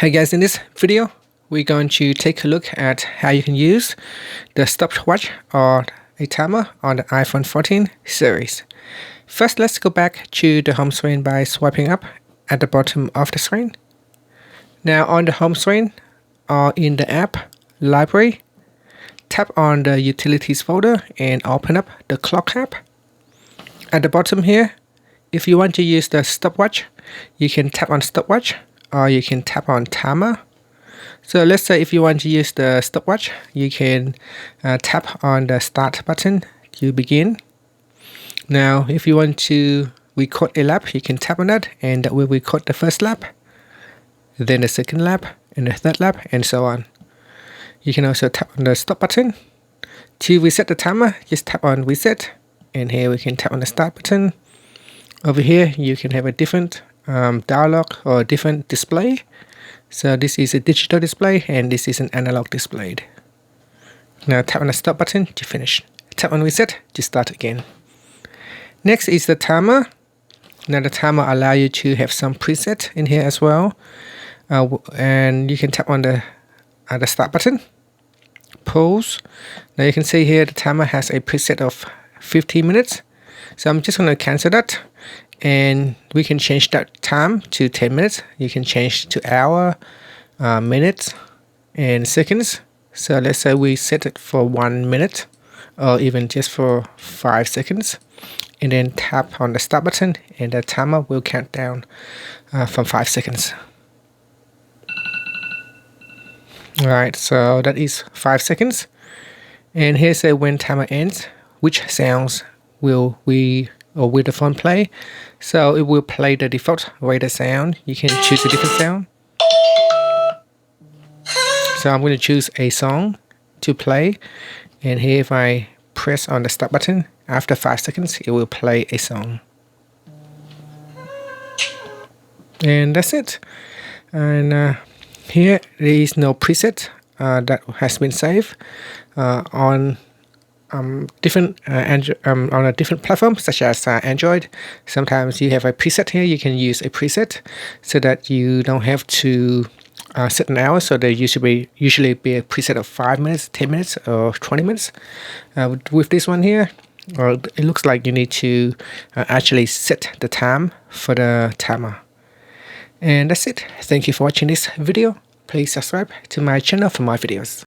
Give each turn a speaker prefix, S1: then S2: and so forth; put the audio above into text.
S1: Hey guys, in this video, we're going to take a look at how you can use the stopwatch or a timer on the iPhone 14 series. First, let's go back to the home screen by swiping up at the bottom of the screen. Now on the home screen or in the app library, tap on the utilities folder and open up the clock app. At the bottom here, if you want to use the stopwatch, you can tap on stopwatch or you can tap on timer. So let's say if you want to use the stopwatch, you can tap on the start button to begin. Now if you want to record a lap, you can tap on that and that will record the first lap, then the second lap and the third lap and so on. You can also tap on the stop button. To reset the timer, just tap on reset, and here we can tap on the start button. Over here you can have a different dialog or different display. So this is a digital display and this is an analog display. Now tap on the stop button to finish. Tap on reset to start again. Next is the timer. Now the timer allows you to have some preset in here as well. And you can tap on the start button. Pause. Now you can see here the timer has a preset of 15 minutes. So I'm just going to cancel that. And we can change that time to 10 minutes. You can change to hour, minutes, and seconds. So let's say we set it for 1 minute or even just for 5 seconds. And then tap on the start button and the timer will count down from 5 seconds. Alright, so that is 5 seconds. And here's a when timer ends, which sounds will the phone play. So it will play the default radar sound. You can choose a different sound. So I'm going to choose a song to play. And here if I press on the start button, after 5 seconds it will play a song. And that's it. And here there is no preset that has been saved on different on a different platform such as Android. Sometimes you have a preset here. You can use a preset so that you don't have to set an hour. So there usually be a preset of 5 minutes, 10 minutes, or 20 minutes. With this one here, it looks like you need to actually set the time for the timer. And that's it. Thank you for watching this video. Please subscribe to my channel for more videos.